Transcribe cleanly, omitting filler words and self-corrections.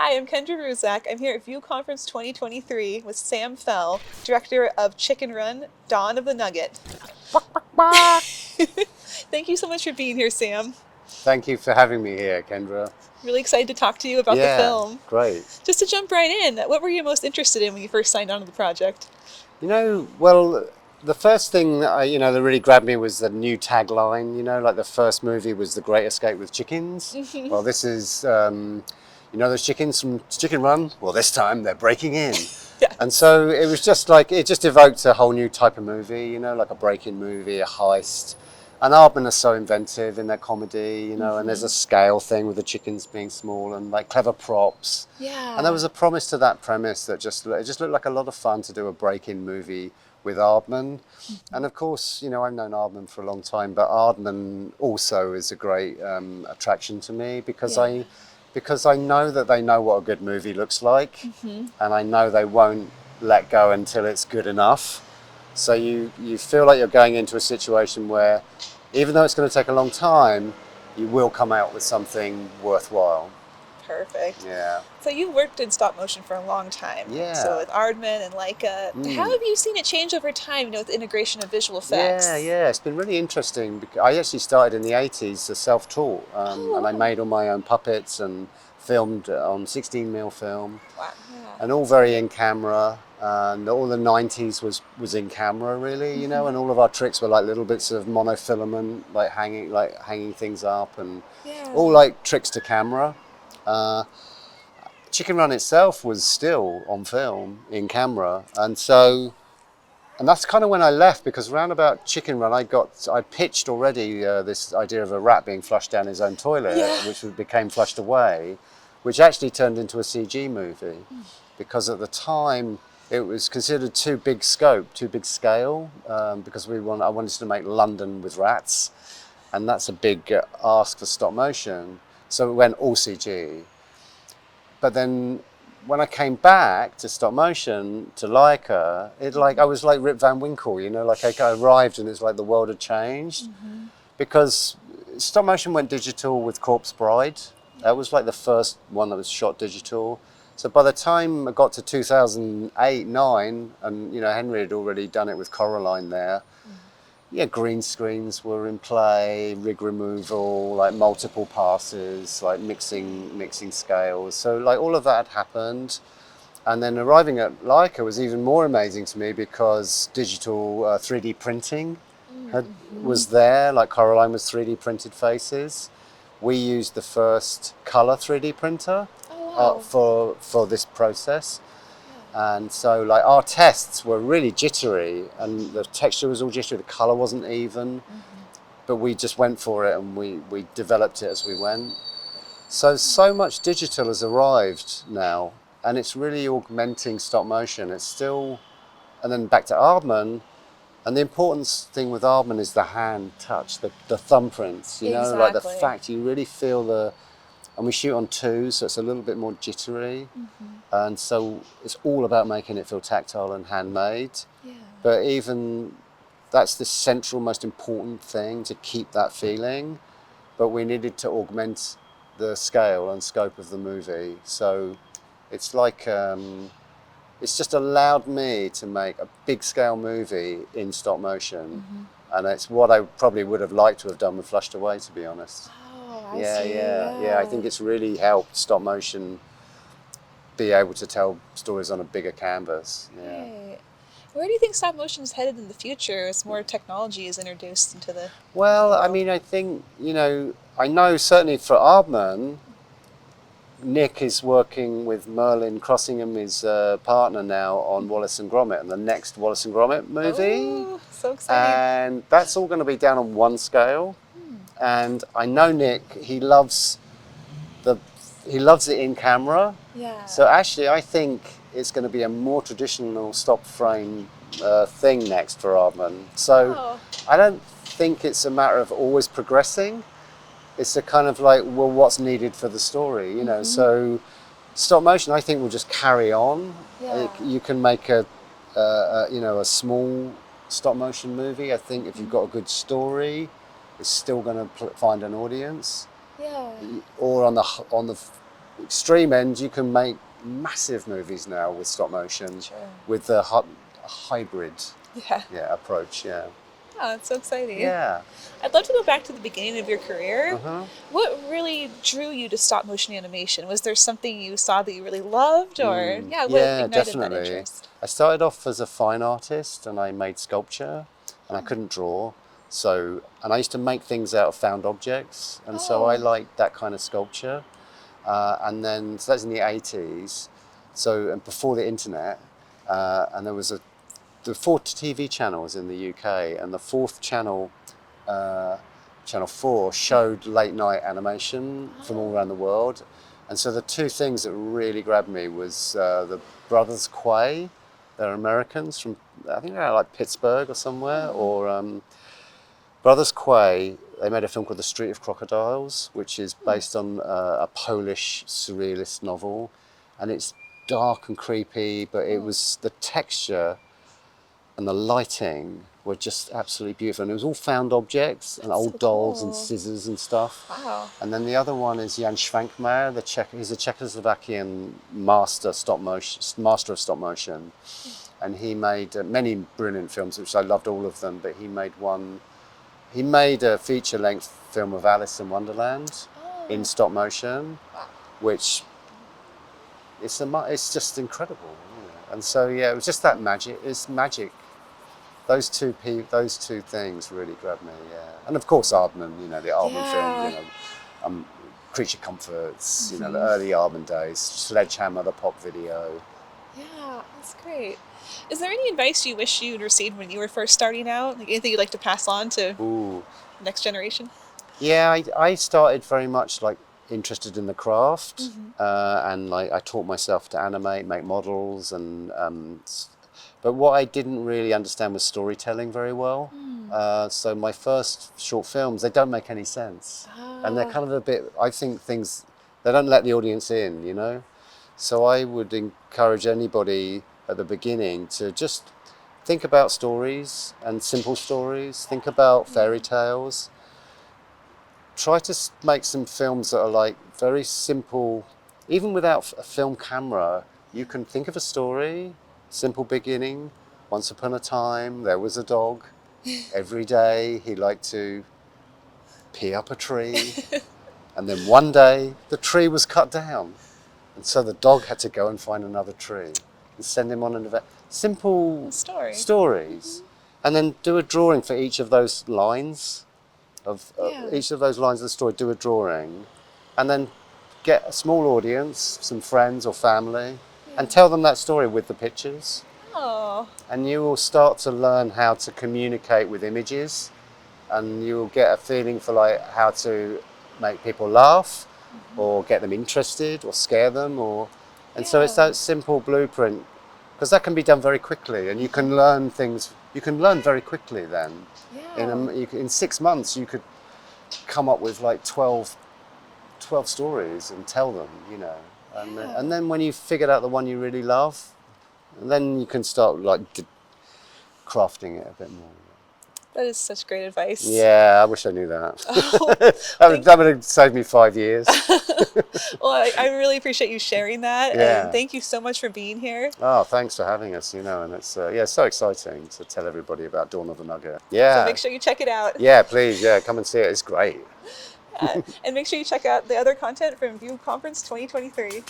Hi, I'm Kendra Ruczak. I'm here at View Conference 2023 with Sam Fell, director of Chicken Run, Dawn of the Nugget. Thank you so much for being here, Sam. Thank you for having me here, Kendra. Really excited to talk to you about the Yeah, film. great. Just to jump right in, what were you most interested in when you first signed on to the project? Well, the first thing that really grabbed me was the new tagline. Like the first movie was The Great Escape with Chickens. Well, this is, those chickens from Chicken Run? Well, this time they're breaking in. Yeah. And so it was just like, it just evoked a whole new type of movie, like a break-in movie, a heist. And Aardman are so inventive in their comedy, and there's a scale thing with the chickens being small and like clever props. Yeah. And there was a promise to that premise that it just looked like a lot of fun to do a break-in movie with Aardman. And of course, I've known Aardman for a long time, but Aardman also is a great attraction to me because I know that they know what a good movie looks like, and I know they won't let go until it's good enough. So you feel like you're going into a situation where, even though it's going to take a long time, you will come out with something worthwhile. Perfect. Yeah. So you worked in stop motion for a long time. Yeah. So with Aardman and Leica, how have you seen it change over time, with the integration of visual effects? Yeah, it's been really interesting. I actually started in the 80s, self-taught, and I made all my own puppets and filmed on 16mm film. Wow. And all very in camera, and all the 90s was in camera really, and all of our tricks were like little bits of monofilament, like hanging things up, and all like tricks to camera. Chicken Run itself was still on film in camera, and that's kind of when I left, because around about Chicken Run I pitched already this idea of a rat being flushed down his own toilet, which became Flushed Away, which actually turned into a CG movie, because at the time it was considered too big scope, too big scale, because I wanted to make London with rats, and that's a big ask for stop motion, so it went all CG. But then when I came back to stop motion, to Leica, I was like Rip Van Winkle, like I arrived and it's like the world had changed, because stop motion went digital with Corpse Bride. That was like the first one that was shot digital. So by the time I got to 2008-9, and Henry had already done it with Coraline there, green screens were in play, rig removal, like multiple passes, like mixing scales. So like all of that had happened. And then arriving at Leica was even more amazing to me, because digital 3D printing was there, like Coraline was 3D printed faces. We used the first color 3D printer for this process. And so like our tests were really jittery, and the texture was all jittery, the color wasn't even, but we just went for it and we developed it as we went. So much digital has arrived now, and it's really augmenting stop motion. It's still, and then back to Aardman, and the important thing with Aardman is the hand touch, the thumbprints, like the fact you really feel and we shoot on 2, so it's a little bit more jittery. And so it's all about making it feel tactile and handmade. But even that's the central, most important thing, to keep that feeling. But we needed to augment the scale and scope of the movie. So it's like, it's just allowed me to make a big scale movie in stop motion. And it's what I probably would have liked to have done with Flushed Away, to be honest. I think it's really helped stop motion be able to tell stories on a bigger canvas. Right. Where do you think stop motion is headed in the future as more technology is introduced into the Well, world? I mean, I think, I know certainly for Aardman, Nick is working with Merlin Crossingham, his partner now, on Wallace and Gromit, and the next Wallace and Gromit movie. Oh, so exciting. And that's all going to be down on 1 scale. And I know Nick, he loves it in camera. So actually I think it's going to be a more traditional stop frame thing next for Aardman. So I don't think it's a matter of always progressing. It's a kind of like, well, what's needed for the story, So stop motion, I think, will just carry on. You can make a small stop motion movie. I think if you've got a good story, it's still going to find an audience. Or on the extreme end, you can make massive movies now with stop motion, Sure. with the hybrid Yeah. approach. Yeah. Oh, it's so exciting. Yeah. I'd love to go back to the beginning of your career. Uh-huh. What really drew you to stop motion animation? Was there something you saw that you really loved, or what ignited that definitely. interest? I started off as a fine artist, and I made sculpture, and I couldn't draw. So, and I used to make things out of found objects, and so I liked that kind of sculpture. And then, so that's in the 80s. So, and before the internet, and there was the 4 TV channels in the UK, and the fourth channel, Channel 4, showed late night animation from all around the world. And so the two things that really grabbed me was the Brothers Quay. They're Americans from, I think they're like Pittsburgh or somewhere, or Brothers Quay. They made a film called The Street of Crocodiles, which is based on a Polish surrealist novel, and it's dark and creepy, but it was the texture and the lighting were just absolutely beautiful, and it was all found objects and old dolls and scissors and stuff. Wow. And then the other one is Jan Schwankmeyer, he's a Czechoslovakian master of stop motion, and he made many brilliant films, which I loved all of them. But he made a feature-length film of Alice in Wonderland in stop motion, which it's just incredible. And so it was just that magic. It's magic. Those two things really grabbed me. Yeah, and of course Aardman. The Aardman film. Creature Comforts. The early Aardman days. Sledgehammer, the pop video. Yeah, that's great. Is there any advice you wish you'd received when you were first starting out? Like anything you'd like to pass on to the next generation? Yeah, I started very much interested in the craft, and I taught myself to animate, make models, and but what I didn't really understand was storytelling very well. So my first short films, they don't make any sense, and they're kind of a bit. I think they don't let the audience in, So I would encourage anybody at the beginning to just think about stories and simple stories. Think about fairy tales. Try to make some films that are very simple. Even without a film camera, you can think of a story, simple beginning. Once upon a time, there was a dog. Every day, he liked to pee up a tree. And then one day, the tree was cut down. And so the dog had to go and find another tree and send him on an event. Simple stories. And then do a drawing for each of those lines. Each of those lines of the story, do a drawing, and then get a small audience, some friends or family, and tell them that story with the pictures. Oh. And you will start to learn how to communicate with images, and you will get a feeling for how to make people laugh, or get them interested, or scare them, so it's that simple blueprint, because that can be done very quickly, and you can learn things. You can learn very quickly then. In 6 months, you could come up with 12 stories and tell them, And then when you've figured out the one you really love, then you can start crafting it a bit more. That is such great advice. Yeah, I wish I knew that. Oh, that would have saved me 5 years. Well, I really appreciate you sharing that. Yeah. And thank you so much for being here. Oh, thanks for having us, and it's so exciting to tell everybody about Dawn of the Nugget. Yeah. So make sure you check it out. Yeah, please, come and see it. It's great. And make sure you check out the other content from View Conference 2023.